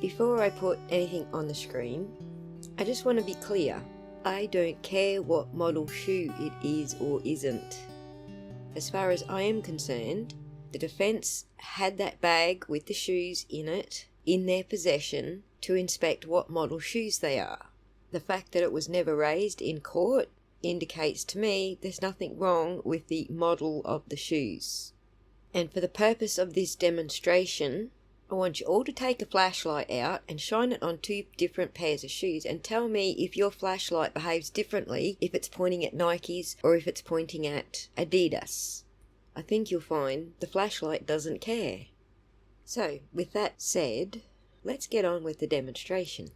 Before I put anything on the screen, I just want to be clear. I don't care what model shoe it is or isn't. As far as I am concerned, the defence had that bag with the shoes in it in their possession to inspect what model shoes they are. The fact that it was never raised in court indicates to me there's nothing wrong with the model of the shoes. And for the purpose of this demonstration, I want you all to take a flashlight out and shine it on two different pairs of shoes and tell me if your flashlight behaves differently if it's pointing at Nikes or if it's pointing at Adidas. I think you'll find the flashlight doesn't care. So, with that said, let's get on with the demonstration.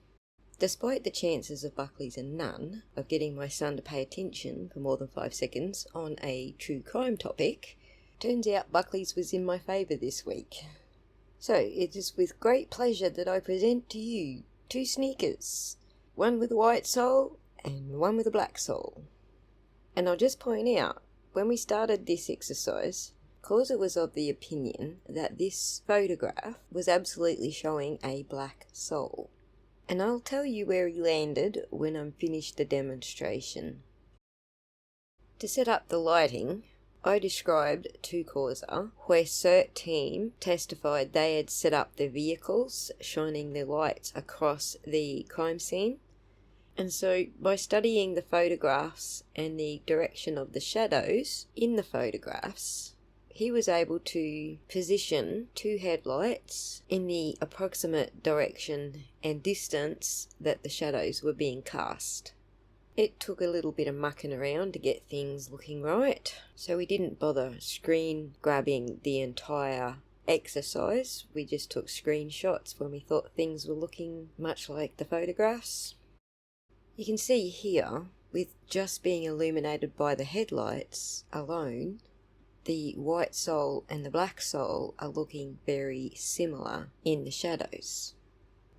Despite the chances of Buckley's a none of getting my son to pay attention for more than 5 seconds on a true crime topic, turns out Buckley's was in my favour this week. So, it is with great pleasure that I present to you 2 sneakers, one with a white sole and one with a black sole. And I'll just point out, when we started this exercise, Causa was of the opinion that this photograph was absolutely showing a black sole. And I'll tell you where he landed when I'm finished the demonstration. To set up the lighting, I described to Causa where CERT team testified they had set up their vehicles, shining their lights across the crime scene. And so, by studying the photographs and the direction of the shadows in the photographs, he was able to position 2 headlights in the approximate direction and distance that the shadows were being cast. It took a little bit of mucking around to get things looking right, so we didn't bother screen grabbing the entire exercise. We just took screenshots when we thought things were looking much like the photographs. You can see here, with just being illuminated by the headlights alone, the white sole and the black sole are looking very similar in the shadows.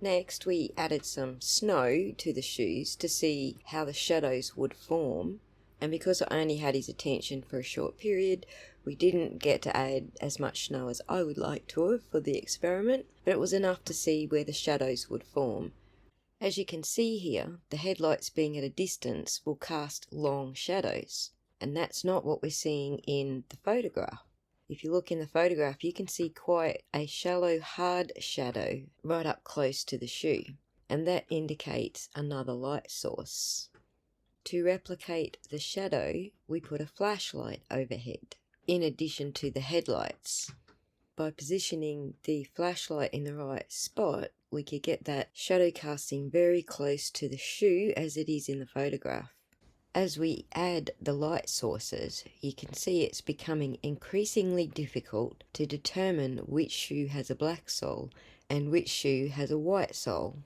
Next, we added some snow to the shoes to see how the shadows would form, and because I only had his attention for a short period, we didn't get to add as much snow as I would like to have for the experiment, but it was enough to see where the shadows would form. As you can see here, the headlights being at a distance will cast long shadows, and that's not what we're seeing in the photograph. If you look in the photograph, you can see quite a shallow, hard shadow right up close to the shoe, and that indicates another light source. To replicate the shadow, we put a flashlight overhead, in addition to the headlights. By positioning the flashlight in the right spot, we could get that shadow casting very close to the shoe as it is in the photograph. As we add the light sources, you can see it's becoming increasingly difficult to determine which shoe has a black sole and which shoe has a white sole.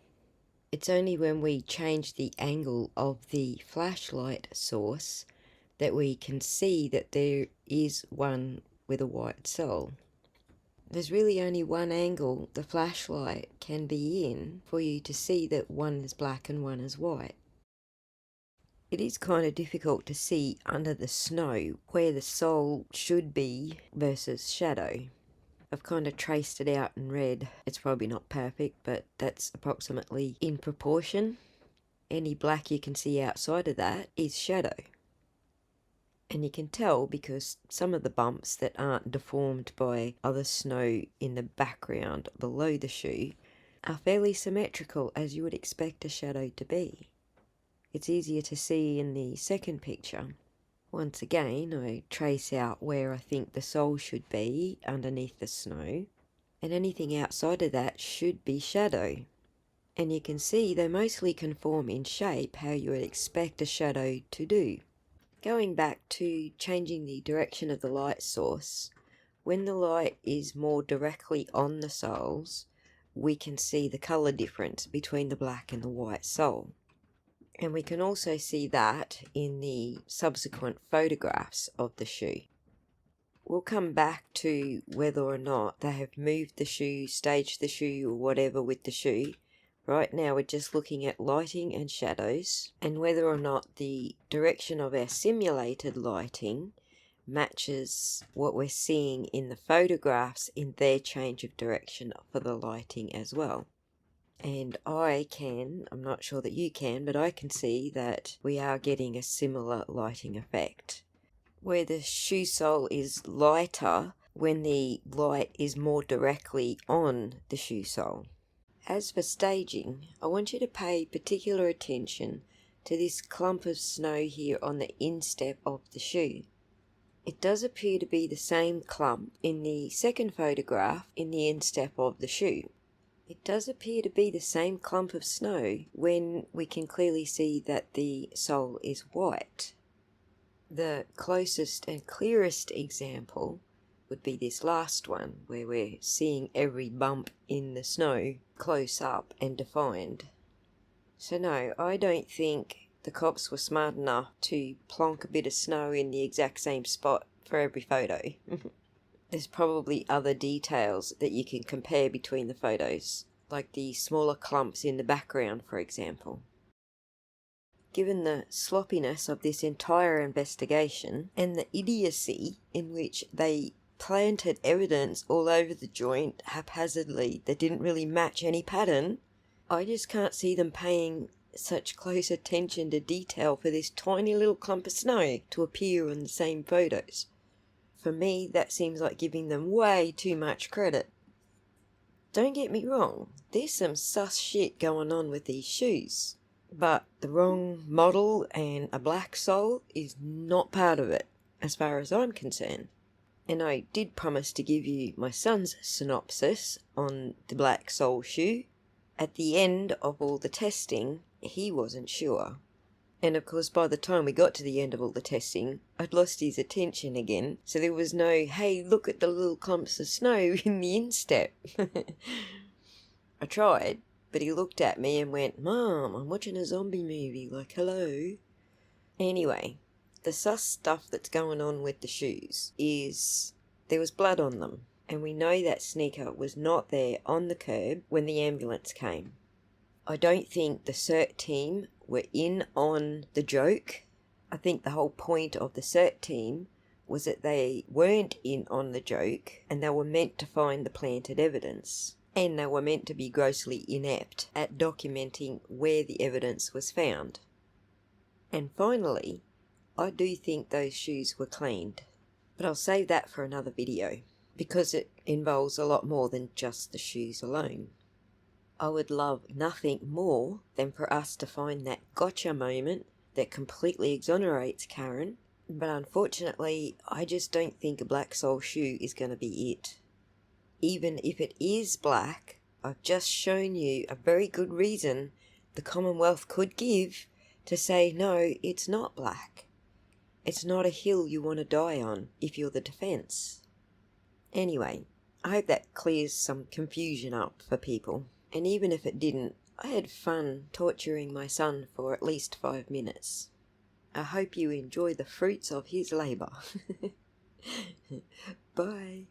It's only when we change the angle of the flashlight source that we can see that there is one with a white sole. There's really only one angle the flashlight can be in for you to see that one is black and one is white. It is kind of difficult to see under the snow where the sole should be versus shadow. I've kind of traced it out in red. It's probably not perfect, but that's approximately in proportion. Any black you can see outside of that is shadow. And you can tell because some of the bumps that aren't deformed by other snow in the background below the shoe are fairly symmetrical as you would expect a shadow to be. It's easier to see in the second picture. Once again, I trace out where I think the sole should be underneath the snow, and anything outside of that should be shadow. And you can see they mostly conform in shape how you would expect a shadow to do. Going back to changing the direction of the light source, when the light is more directly on the soles, we can see the colour difference between the black and the white sole. And we can also see that in the subsequent photographs of the shoe. We'll come back to whether or not they have moved the shoe, staged the shoe, or whatever with the shoe. Right now we're just looking at lighting and shadows, and whether or not the direction of our simulated lighting matches what we're seeing in the photographs in their change of direction for the lighting as well. And I'm not sure that you can, but I can see that we are getting a similar lighting effect, where the shoe sole is lighter when the light is more directly on the shoe sole. As for staging, I want you to pay particular attention to this clump of snow here on the instep of the shoe. It does appear to be the same clump in the second photograph in the instep of the shoe. It does appear to be the same clump of snow when we can clearly see that the sole is white. The closest and clearest example would be this last one, where we're seeing every bump in the snow close up and defined. So no, I don't think the cops were smart enough to plonk a bit of snow in the exact same spot for every photo. There's probably other details that you can compare between the photos, like the smaller clumps in the background, for example. Given the sloppiness of this entire investigation and the idiocy in which they planted evidence all over the joint haphazardly that didn't really match any pattern, I just can't see them paying such close attention to detail for this tiny little clump of snow to appear on the same photos. For me, that seems like giving them way too much credit. Don't get me wrong, there's some sus shit going on with these shoes, but the wrong model and a black sole is not part of it, as far as I'm concerned. And I did promise to give you my son's synopsis on the black sole shoe. At the end of all the testing, he wasn't sure. And of course, by the time we got to the end of all the testing, I'd lost his attention again, so there was no, hey, look at the little clumps of snow in the instep. I tried, but he looked at me and went, Mom, I'm watching a zombie movie, like, hello. Anyway, the sus stuff that's going on with the shoes is there was blood on them, and we know that sneaker was not there on the curb when the ambulance came. I don't think the CERT team were in on the joke. I think the whole point of the CERT team was that they weren't in on the joke and they were meant to find the planted evidence. And they were meant to be grossly inept at documenting where the evidence was found. And finally, I do think those shoes were cleaned. But I'll save that for another video, because it involves a lot more than just the shoes alone. I would love nothing more than for us to find that gotcha moment that completely exonerates Karen, but unfortunately, I just don't think a black sole shoe is going to be it. Even if it is black, I've just shown you a very good reason the Commonwealth could give to say no, it's not black. It's not a hill you want to die on if you're the defence. Anyway, I hope that clears some confusion up for people. And even if it didn't, I had fun torturing my son for at least 5 minutes. I hope you enjoy the fruits of his labour. Bye.